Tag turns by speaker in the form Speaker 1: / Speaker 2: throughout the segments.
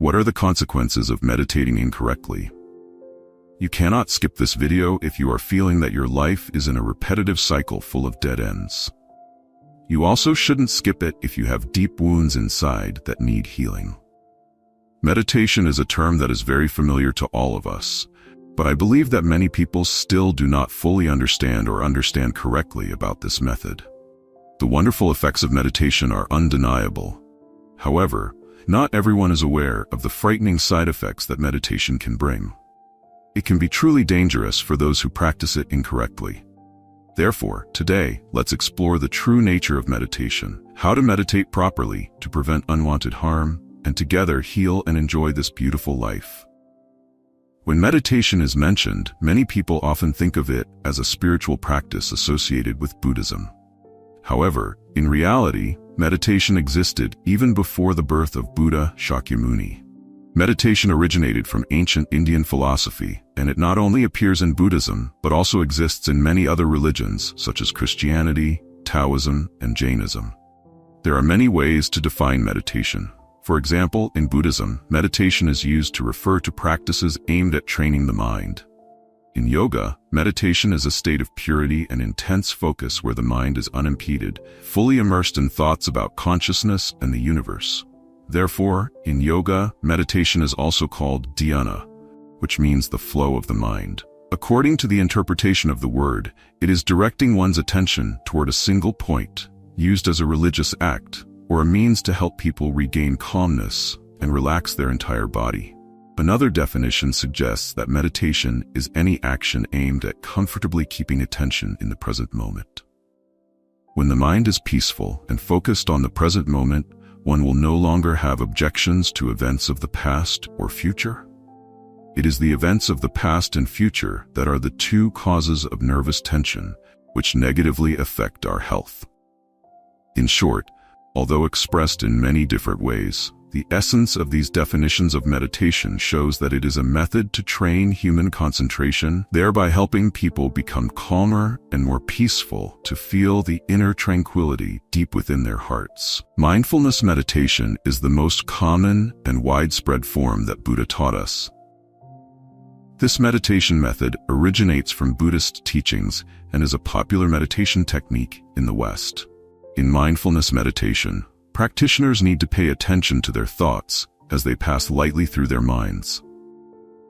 Speaker 1: What are the consequences of meditating incorrectly? You cannot skip this video if you are feeling that your life is in a repetitive cycle full of dead ends. You also shouldn't skip it if you have deep wounds inside that need healing. Meditation is a term that is very familiar to all of us, but I believe that many people still do not fully understand or understand correctly about this method. The wonderful effects of meditation are undeniable. However, not everyone is aware of the frightening side effects that meditation can bring. It can be truly dangerous for those who practice it incorrectly. Therefore, today, let's explore the true nature of meditation, how to meditate properly to prevent unwanted harm, and together heal and enjoy this beautiful life. When meditation is mentioned, many people often think of it as a spiritual practice associated with Buddhism. However, in reality, meditation existed even before the birth of Buddha Shakyamuni. Meditation originated from ancient Indian philosophy, and it not only appears in Buddhism, but also exists in many other religions such as Christianity, Taoism, and Jainism. There are many ways to define meditation. For example, in Buddhism, meditation is used to refer to practices aimed at training the mind. In yoga, meditation is a state of purity and intense focus where the mind is unimpeded, fully immersed in thoughts about consciousness and the universe. Therefore, in yoga, meditation is also called dhyana, which means the flow of the mind. According to the interpretation of the word, it is directing one's attention toward a single point, used as a religious act, or a means to help people regain calmness and relax their entire body. Another definition suggests that meditation is any action aimed at comfortably keeping attention in the present moment. When the mind is peaceful and focused on the present moment, one will no longer have objections to events of the past or future. It is the events of the past and future that are the two causes of nervous tension, which negatively affect our health. In short, although expressed in many different ways, the essence of these definitions of meditation shows that it is a method to train human concentration, thereby helping people become calmer and more peaceful to feel the inner tranquility deep within their hearts. Mindfulness meditation is the most common and widespread form that Buddha taught us. This meditation method originates from Buddhist teachings and is a popular meditation technique in the West. In mindfulness meditation, practitioners need to pay attention to their thoughts as they pass lightly through their minds.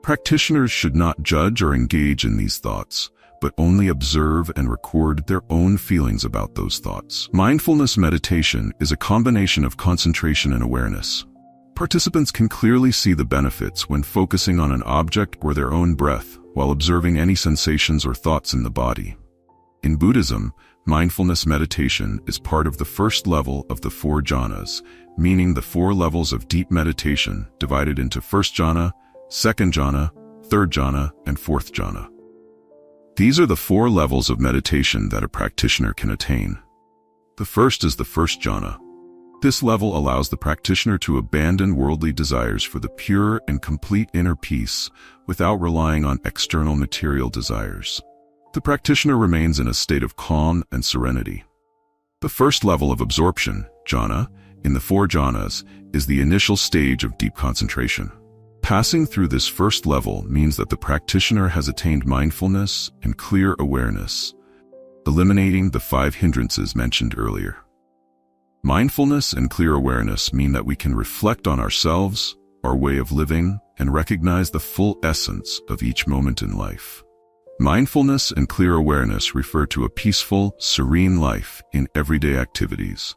Speaker 1: Practitioners should not judge or engage in these thoughts, but only observe and record their own feelings about those thoughts. Mindfulness meditation is a combination of concentration and awareness. Participants can clearly see the benefits when focusing on an object or their own breath while observing any sensations or thoughts in the body. In Buddhism, mindfulness meditation is part of the first level of the 4 jhanas, meaning the 4 levels of deep meditation divided into first jhana, second jhana, third jhana, and fourth jhana. These are the 4 levels of meditation that a practitioner can attain. The first is the first jhana. This level allows the practitioner to abandon worldly desires for the pure and complete inner peace without relying on external material desires. The practitioner remains in a state of calm and serenity. The first level of absorption, jhana, in the 4 jhanas, is the initial stage of deep concentration. Passing through this first level means that the practitioner has attained mindfulness and clear awareness, eliminating the 5 hindrances mentioned earlier. Mindfulness and clear awareness mean that we can reflect on ourselves, our way of living, and recognize the full essence of each moment in life. Mindfulness and clear awareness refer to a peaceful, serene life in everyday activities.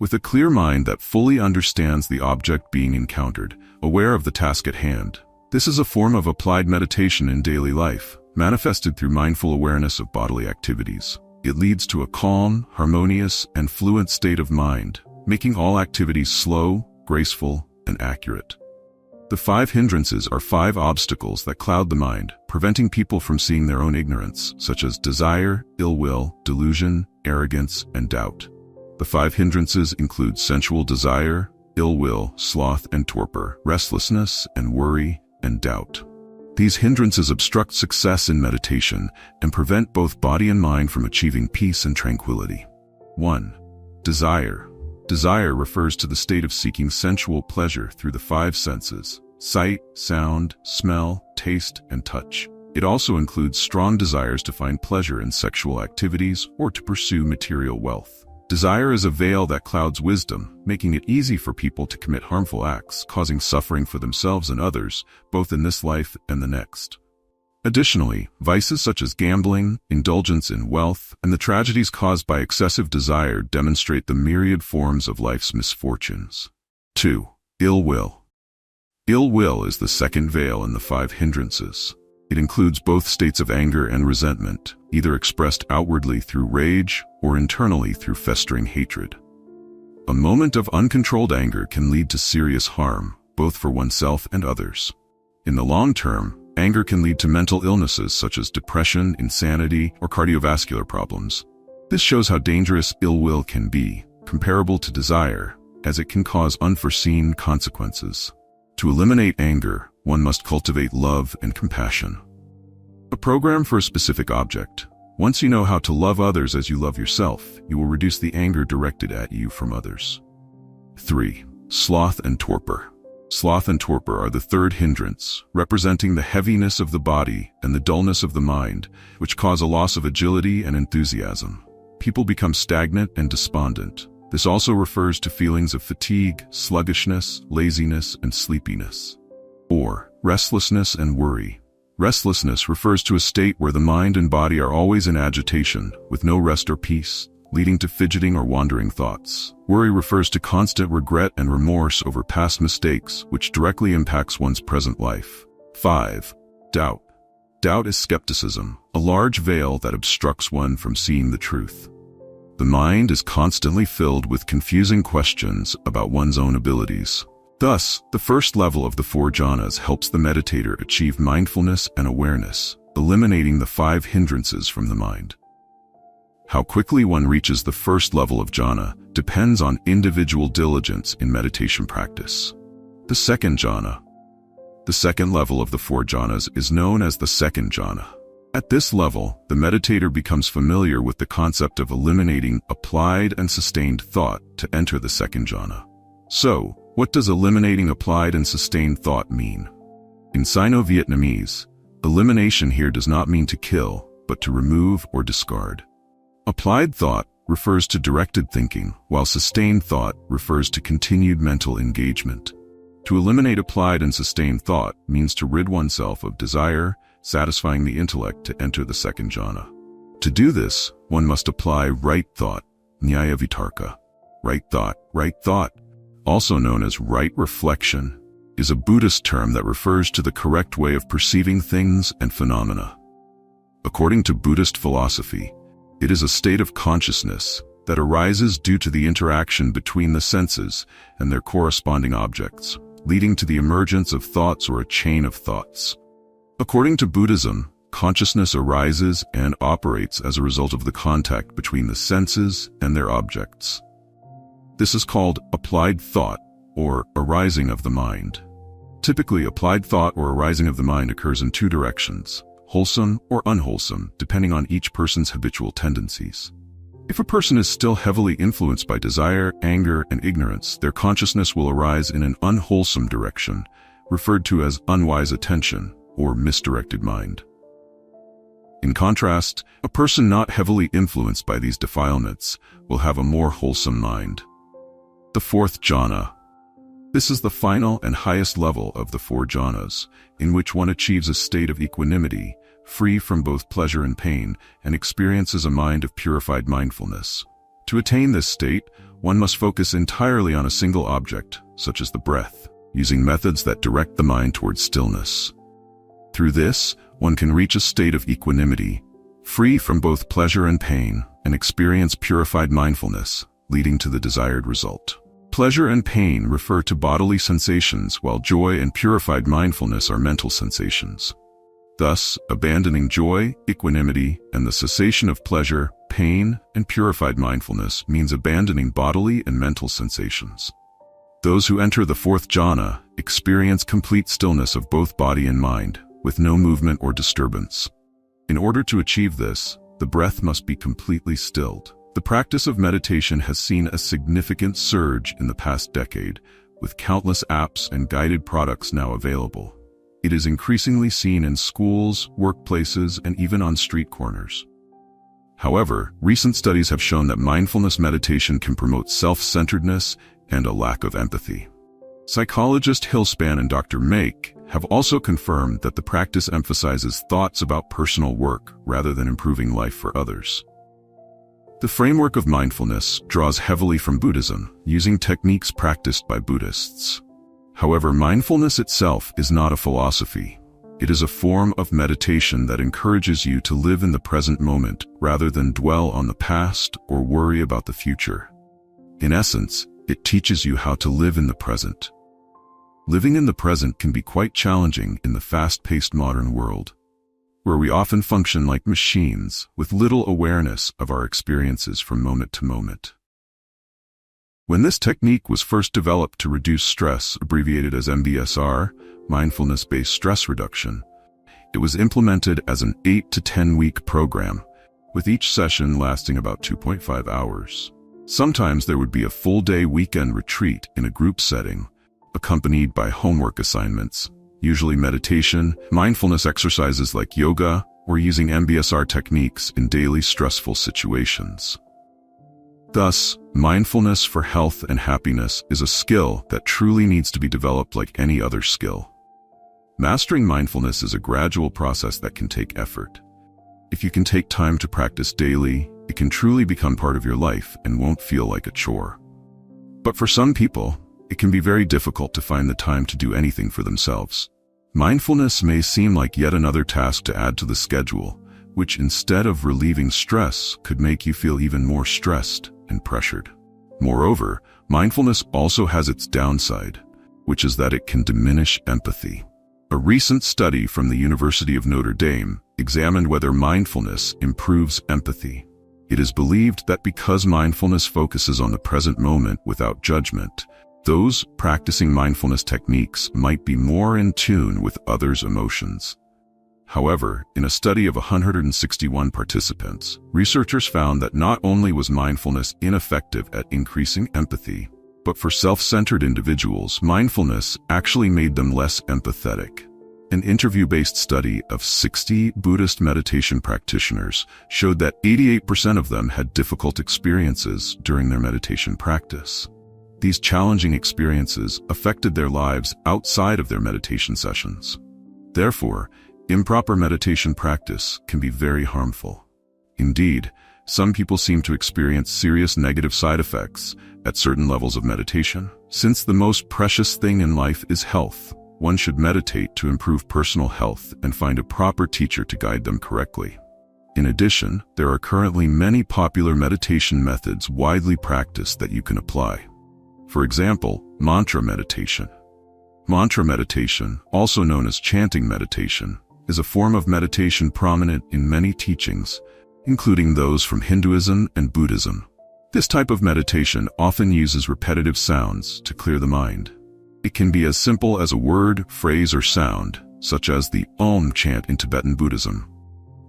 Speaker 1: With a clear mind that fully understands the object being encountered, aware of the task at hand. This is a form of applied meditation in daily life, manifested through mindful awareness of bodily activities. It leads to a calm, harmonious, and fluent state of mind, making all activities slow, graceful, and accurate. The 5 hindrances are 5 obstacles that cloud the mind, preventing people from seeing their own ignorance, such as desire, ill will, delusion, arrogance, and doubt. The 5 hindrances include sensual desire, ill will, sloth and torpor, restlessness and worry, and doubt. These hindrances obstruct success in meditation and prevent both body and mind from achieving peace and tranquility. 1. Desire. Desire refers to the state of seeking sensual pleasure through the five senses: sight, sound, smell, taste, and touch. It also includes strong desires to find pleasure in sexual activities or to pursue material wealth. Desire is a veil that clouds wisdom, making it easy for people to commit harmful acts, causing suffering for themselves and others, both in this life and the next. Additionally, vices such as gambling, indulgence in wealth, and the tragedies caused by excessive desire demonstrate the myriad forms of life's misfortunes. 2. Ill will. Ill will is the second veil in the five hindrances. It includes both states of anger and resentment, either expressed outwardly through rage or internally through festering hatred. A moment of uncontrolled anger can lead to serious harm, both for oneself and others. In the long term, anger can lead to mental illnesses such as depression, insanity, or cardiovascular problems. This shows how dangerous ill will can be, comparable to desire, as it can cause unforeseen consequences. To eliminate anger, one must cultivate love and compassion. A program for a specific object. Once you know how to love others as you love yourself, you will reduce the anger directed at you from others. 3. Sloth and torpor. Sloth and torpor are the third hindrance, representing the heaviness of the body and the dullness of the mind, which cause a loss of agility and enthusiasm. People become stagnant and despondent. This also refers to feelings of fatigue, sluggishness, laziness, and sleepiness. 4. Restlessness and worry. Restlessness refers to a state where the mind and body are always in agitation, with no rest or peace, leading to fidgeting or wandering thoughts. Worry refers to constant regret and remorse over past mistakes, which directly impacts one's present life. 5. Doubt. Doubt is skepticism, a large veil that obstructs one from seeing the truth. The mind is constantly filled with confusing questions about one's own abilities. Thus, the first level of the four jhanas helps the meditator achieve mindfulness and awareness, eliminating the five hindrances from the mind. How quickly one reaches the first level of jhana depends on individual diligence in meditation practice. The second jhana. The second level of the four jhanas is known as the second jhana. At this level, the meditator becomes familiar with the concept of eliminating applied and sustained thought to enter the second jhana. So, what does eliminating applied and sustained thought mean? In Sino-Vietnamese, elimination here does not mean to kill, but to remove or discard. Applied thought refers to directed thinking, while sustained thought refers to continued mental engagement. To eliminate applied and sustained thought means to rid oneself of desire, satisfying the intellect to enter the second jhana. To do this, one must apply right thought, nyaya vitarka. Right thought, also known as right reflection, is a Buddhist term that refers to the correct way of perceiving things and phenomena. According to Buddhist philosophy, it is a state of consciousness that arises due to the interaction between the senses and their corresponding objects, leading to the emergence of thoughts or a chain of thoughts. According to Buddhism, consciousness arises and operates as a result of the contact between the senses and their objects. This is called applied thought, or arising of the mind. Typically, applied thought or arising of the mind occurs in two directions, wholesome or unwholesome, depending on each person's habitual tendencies. If a person is still heavily influenced by desire, anger, and ignorance, their consciousness will arise in an unwholesome direction, referred to as unwise attention or misdirected mind. In contrast, a person not heavily influenced by these defilements will have a more wholesome mind. The fourth jhana. This is the final and highest level of the four jhanas, in which one achieves a state of equanimity, free from both pleasure and pain, and experiences a mind of purified mindfulness. To attain this state, one must focus entirely on a single object, such as the breath, using methods that direct the mind towards stillness. Through this, one can reach a state of equanimity, free from both pleasure and pain, and experience purified mindfulness, leading to the desired result. Pleasure and pain refer to bodily sensations, while joy and purified mindfulness are mental sensations. Thus, abandoning joy, equanimity, and the cessation of pleasure, pain, and purified mindfulness means abandoning bodily and mental sensations. Those who enter the fourth jhana experience complete stillness of both body and mind, with no movement or disturbance. In order to achieve this, the breath must be completely stilled. The practice of meditation has seen a significant surge in the past decade, with countless apps and guided products now available. It is increasingly seen in schools, workplaces, and even on street corners. However, recent studies have shown that mindfulness meditation can promote self-centeredness and a lack of empathy. Psychologist Hillspan and Dr. Make have also confirmed that the practice emphasizes thoughts about personal work rather than improving life for others. The framework of mindfulness draws heavily from Buddhism, using techniques practiced by Buddhists. However, mindfulness itself is not a philosophy. It is a form of meditation that encourages you to live in the present moment rather than dwell on the past or worry about the future. In essence, it teaches you how to live in the present. Living in the present can be quite challenging in the fast-paced modern world, where we often function like machines with little awareness of our experiences from moment to moment. When this technique was first developed to reduce stress, abbreviated as MBSR, mindfulness-based stress reduction, it was implemented as an 8 to 10-week program, with each session lasting about 2.5 hours. Sometimes there would be a full-day weekend retreat in a group setting, accompanied by homework assignments, usually meditation, mindfulness exercises like yoga, or using MBSR techniques in daily stressful situations. Thus, mindfulness for health and happiness is a skill that truly needs to be developed like any other skill. Mastering mindfulness is a gradual process that can take effort. If you can take time to practice daily, it can truly become part of your life and won't feel like a chore. But for some people, it can be very difficult to find the time to do anything for themselves. Mindfulness may seem like yet another task to add to the schedule, which instead of relieving stress could make you feel even more stressed and pressured. Moreover, mindfulness also has its downside, which is that it can diminish empathy. A recent study from the University of Notre Dame examined whether mindfulness improves empathy. It is believed that because mindfulness focuses on the present moment without judgment, those practicing mindfulness techniques might be more in tune with others' emotions. However, in a study of 161 participants, researchers found that not only was mindfulness ineffective at increasing empathy, but for self-centered individuals, mindfulness actually made them less empathetic. An interview-based study of 60 Buddhist meditation practitioners showed that 88% of them had difficult experiences during their meditation practice. These challenging experiences affected their lives outside of their meditation sessions. Therefore, improper meditation practice can be very harmful. Indeed, some people seem to experience serious negative side effects at certain levels of meditation. Since the most precious thing in life is health, one should meditate to improve personal health and find a proper teacher to guide them correctly. In addition, there are currently many popular meditation methods widely practiced that you can apply. For example, mantra meditation. Mantra meditation, also known as chanting meditation, is a form of meditation prominent in many teachings, including those from Hinduism and Buddhism. This type of meditation often uses repetitive sounds to clear the mind. It can be as simple as a word, phrase, or sound, such as the Om chant in Tibetan Buddhism.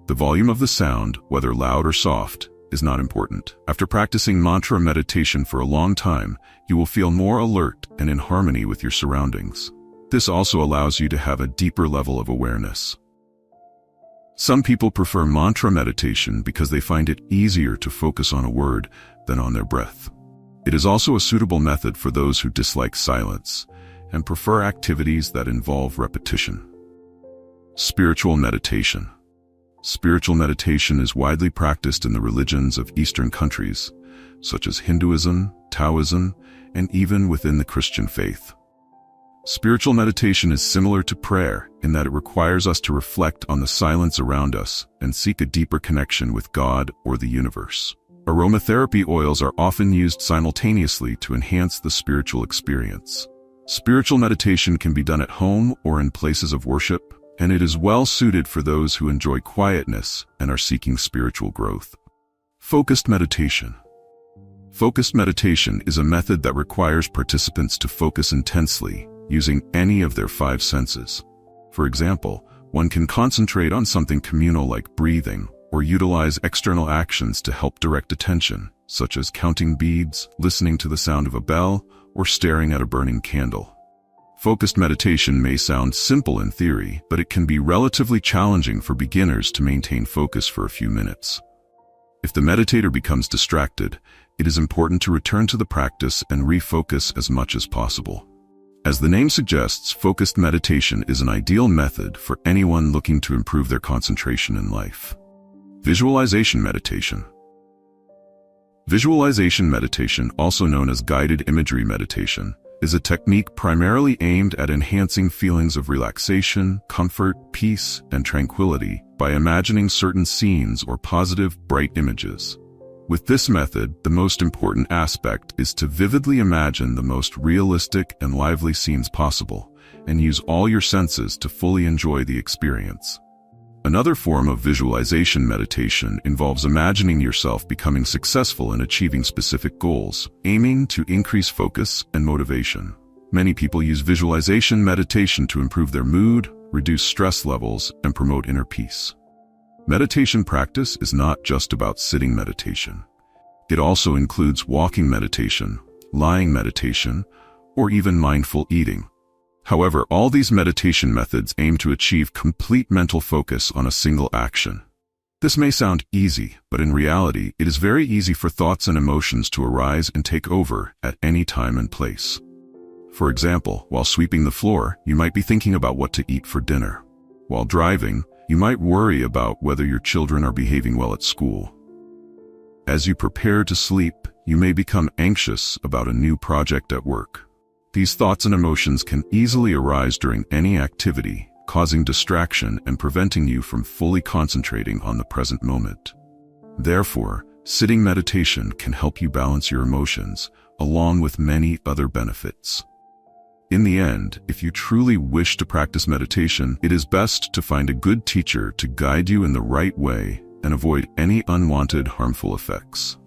Speaker 1: The volume of the sound, whether loud or soft, is not important. After practicing mantra meditation for a long time, you will feel more alert and in harmony with your surroundings. This also allows you to have a deeper level of awareness. Some people prefer mantra meditation because they find it easier to focus on a word than on their breath. It is also a suitable method for those who dislike silence and prefer activities that involve repetition. Spiritual meditation. Spiritual meditation is widely practiced in the religions of Eastern countries, such as Hinduism, Taoism, and even within the Christian faith. Spiritual meditation is similar to prayer in that it requires us to reflect on the silence around us and seek a deeper connection with God or the universe. Aromatherapy oils are often used simultaneously to enhance the spiritual experience. Spiritual meditation can be done at home or in places of worship, and it is well suited for those who enjoy quietness and are seeking spiritual growth. Focused meditation. Focused meditation is a method that requires participants to focus intensely, using any of their 5 senses. For example, one can concentrate on something communal like breathing, or utilize external actions to help direct attention, such as counting beads, listening to the sound of a bell, or staring at a burning candle. Focused meditation may sound simple in theory, but it can be relatively challenging for beginners to maintain focus for a few minutes. If the meditator becomes distracted, it is important to return to the practice and refocus as much as possible. As the name suggests, focused meditation is an ideal method for anyone looking to improve their concentration in life. Visualization meditation. Visualization meditation, also known as guided imagery meditation, is a technique primarily aimed at enhancing feelings of relaxation, comfort, peace, and tranquility by imagining certain scenes or positive, bright images. With this method, the most important aspect is to vividly imagine the most realistic and lively scenes possible, and use all your senses to fully enjoy the experience. Another form of visualization meditation involves imagining yourself becoming successful in achieving specific goals, aiming to increase focus and motivation. Many people use visualization meditation to improve their mood, reduce stress levels, and promote inner peace. Meditation practice is not just about sitting meditation. It also includes walking meditation, lying meditation, or even mindful eating. However, all these meditation methods aim to achieve complete mental focus on a single action. This may sound easy, but in reality, it is very easy for thoughts and emotions to arise and take over at any time and place. For example, while sweeping the floor, you might be thinking about what to eat for dinner. While driving, you might worry about whether your children are behaving well at school. As you prepare to sleep, you may become anxious about a new project at work. These thoughts and emotions can easily arise during any activity, causing distraction and preventing you from fully concentrating on the present moment. Therefore, sitting meditation can help you balance your emotions, along with many other benefits. In the end, if you truly wish to practice meditation, it is best to find a good teacher to guide you in the right way and avoid any unwanted harmful effects.